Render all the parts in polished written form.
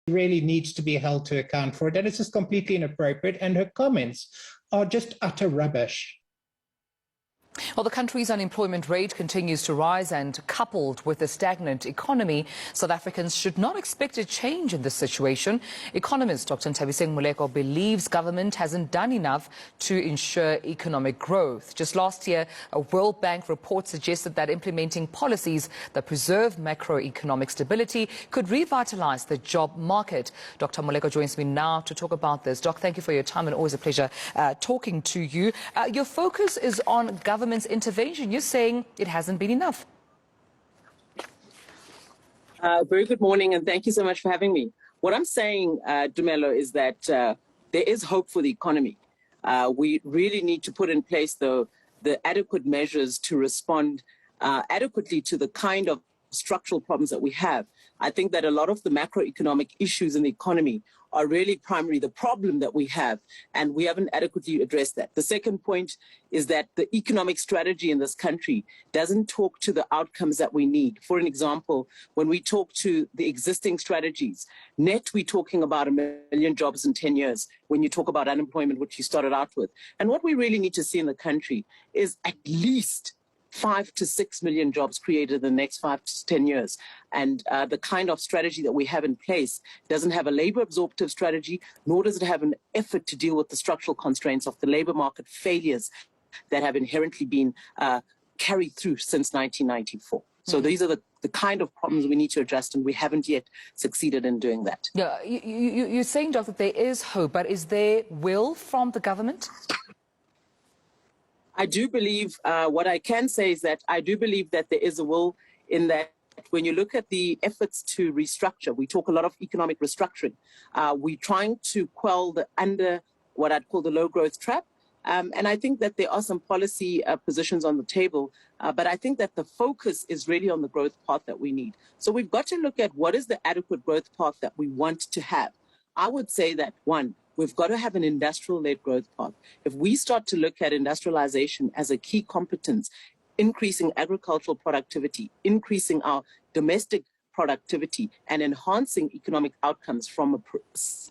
really needs to be held to account for it. And it's just completely inappropriate. And her comments are just utter rubbish. Well, the country's unemployment rate continues to rise, and coupled with a stagnant economy, South Africans should not expect a change in this situation. Economist Dr. Nthabiseng Moleko believes government hasn't done enough to ensure economic growth. Just last year, a World Bank report suggested that implementing policies that preserve macroeconomic stability could revitalize the job market. Dr. Moleko joins me now to talk about this. Doc, thank you for your time, and always a pleasure talking to you. Your focus is on government's intervention. You're saying it hasn't been enough. Very good morning, and thank you so much for having me. What I'm saying, Dumelo, is that there is hope for the economy. We really need to put in place the adequate measures to respond adequately to the kind of structural problems that we have. I think that a lot of the macroeconomic issues in the economy are really primarily the problem that we have, and we haven't adequately addressed that. The second point is that the economic strategy in this country doesn't talk to the outcomes that we need. For an example, when we talk to the existing strategies, net we're talking about 1 million jobs in 10 years when you talk about unemployment, which you started out with. And what we really need to see in the country is at least 5 to 6 million jobs created in the next 5 to 10 years. And the kind of strategy that we have in place doesn't have a labor absorptive strategy, nor does it have an effort to deal with the structural constraints of the labor market failures that have inherently been carried through since 1994. So these are the kind of problems we need to adjust, and we haven't yet succeeded in doing that. Yeah, you're saying, Doc, that there is hope, but is there will from the government? I do believe, what I can say is that I do believe that there is a will, in that when you look at the efforts to restructure, we talk a lot of economic restructuring. We're trying to quell under what I'd call the low growth trap. And I think that there are some policy positions on the table, but I think that the focus is really on the growth path that we need. So we've got to look at what is the adequate growth path that we want to have. I would say that, one, we've got to have an industrial-led growth path. If we start to look at industrialization as a key competence, increasing agricultural productivity, increasing our domestic productivity, and enhancing economic outcomes from a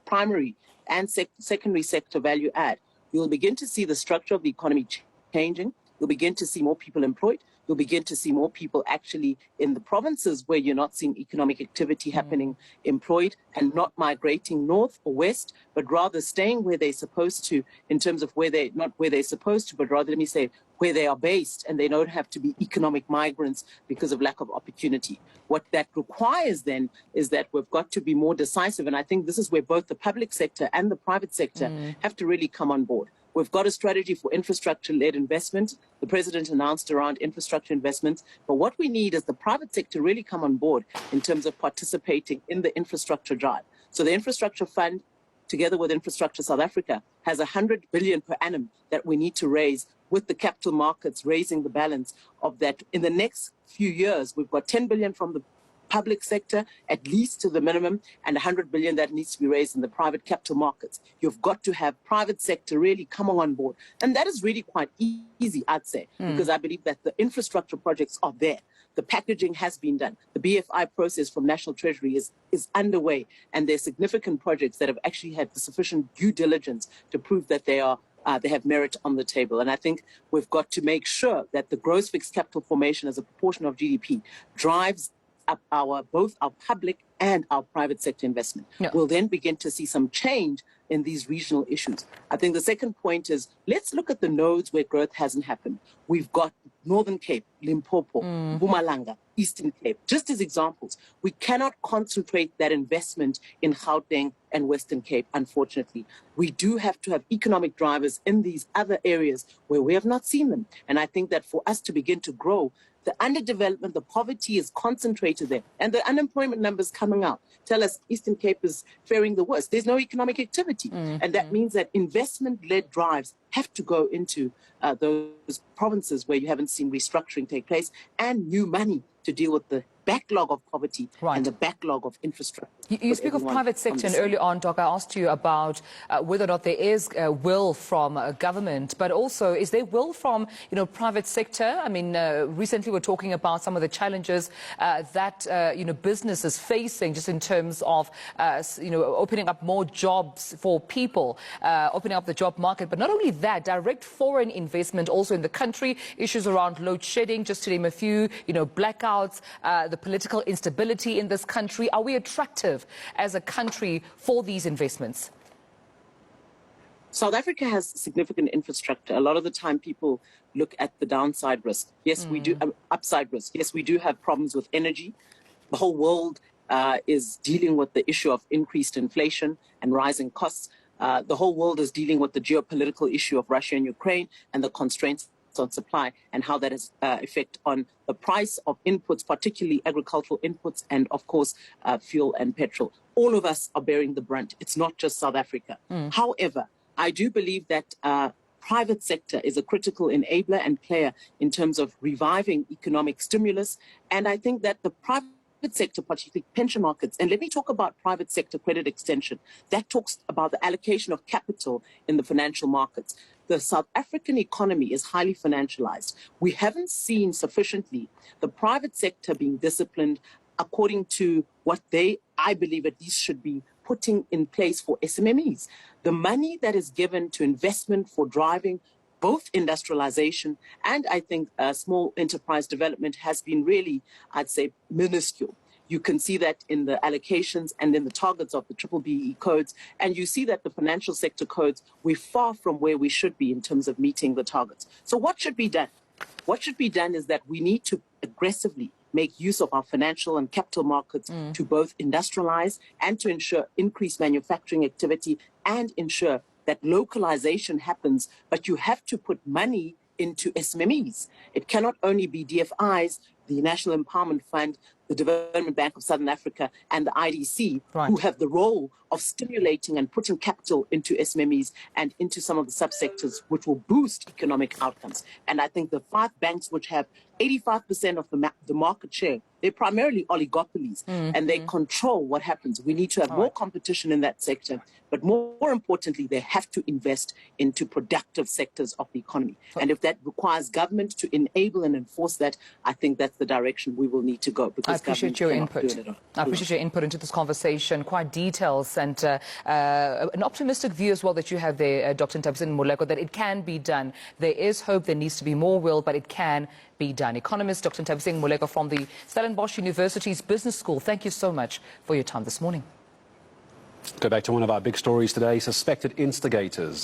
primary and secondary sector value add, you'll begin to see the structure of the economy changing. You'll begin to see more people employed. You'll begin to see more people actually in the provinces where you're not seeing economic activity happening employed, and not migrating north or west, but rather staying where they're supposed to, in terms of where they, not where they're supposed to, but rather, let me say, where they are based, and they don't have to be economic migrants because of lack of opportunity. What that requires then is that we've got to be more decisive, and I think this is where both the public sector and the private sector have to really come on board. We've got a strategy for infrastructure-led investment. The president announced around infrastructure investments. But what we need is the private sector really come on board in terms of participating in the infrastructure drive. So the infrastructure fund, together with Infrastructure South Africa, has 100 billion per annum that we need to raise, with the capital markets raising the balance of that. In the next few years, we've got 10 billion from the public sector, at least to the minimum, and 100 billion that needs to be raised in the private capital markets. You've got to have private sector really coming on board. And that is really quite easy, I'd say, because I believe that the infrastructure projects are there. The packaging has been done. The BFI process from National Treasury is underway, and there's significant projects that have actually had the sufficient due diligence to prove that they have merit on the table. And I think we've got to make sure that the gross fixed capital formation as a proportion of GDP drives up both our public and our private sector investment. We'll then begin to see some change in these regional issues. I think the second point is, let's look at the nodes where growth hasn't happened. We've got Northern Cape, Limpopo, Mpumalanga, Eastern Cape, just as examples. We cannot concentrate that investment in Gauteng and Western Cape, unfortunately. We do have to have economic drivers in these other areas where we have not seen them. And I think that for us to begin to grow, the underdevelopment, the poverty is concentrated there. And the unemployment numbers coming out tell us Eastern Cape is faring the worst. There's no economic activity. And that means that investment-led drives have to go into those provinces where you haven't seen restructuring take place, and new money to deal with the backlog of poverty Right. and the backlog of infrastructure. You speak of private sector, and early on, Doc, I asked you about whether or not there is will from government, but also is there will from, private sector? I mean, recently we're talking about some of the challenges that, business is facing just in terms of, opening up more jobs for people, opening up the job market. But not only that, direct foreign investment also in the country, issues around load shedding, just to name a few, blackouts, the political instability in this country. Are we attractive as a country for these investments? South Africa has significant infrastructure. A lot of the time people look at the downside risk. Yes, we do, upside risk. Yes, we do have problems with energy. The whole world is dealing with the issue of increased inflation and rising costs. The whole world is dealing with the geopolitical issue of Russia and Ukraine and the constraints on supply and how that has effect on the price of inputs, particularly agricultural inputs and, of course, fuel and petrol. All of us are bearing the brunt. It's not just South Africa. However, I do believe that private sector is a critical enabler and player in terms of reviving economic stimulus. And I think that the private sector, particularly pension markets, and let me talk about private sector credit extension. That talks about the allocation of capital in the financial markets. The South African economy is highly financialized. We haven't seen sufficiently the private sector being disciplined according to what they, I believe, at least should be putting in place for SMMEs. The money that is given to investment for driving both industrialization and, I think, small enterprise development has been really, I'd say, minuscule. You can see that in the allocations and in the targets of the BBBE codes. And you see that the financial sector codes, we're far from where we should be in terms of meeting the targets. So what should be done? What should be done is that we need to aggressively make use of our financial and capital markets to both industrialize and to ensure increased manufacturing activity and ensure that localization happens. But you have to put money into SMMEs. It cannot only be DFIs, the National Empowerment Fund, the Development Bank of Southern Africa, and the IDC, who have the role of stimulating and putting capital into SMMEs and into some of the subsectors which will boost economic outcomes. And I think the 5 banks which have 85% of the market share, they're primarily oligopolies, and they control what happens. We need to have more competition in that sector, but more importantly, they have to invest into productive sectors of the economy. And if that requires government to enable and enforce that, I think that's the direction we will need to go. Because I appreciate your input. I appreciate your input into this conversation, quite details and an optimistic view as well that you have there, Dr. Nthabiseng Moleko, that it can be done. There is hope, there needs to be more will, but it can be done. Economist Dr. Nthabiseng Moleko from the Stellenbosch University's Business School, thank you so much for your time this morning. Go back to one of our big stories today. Suspected instigators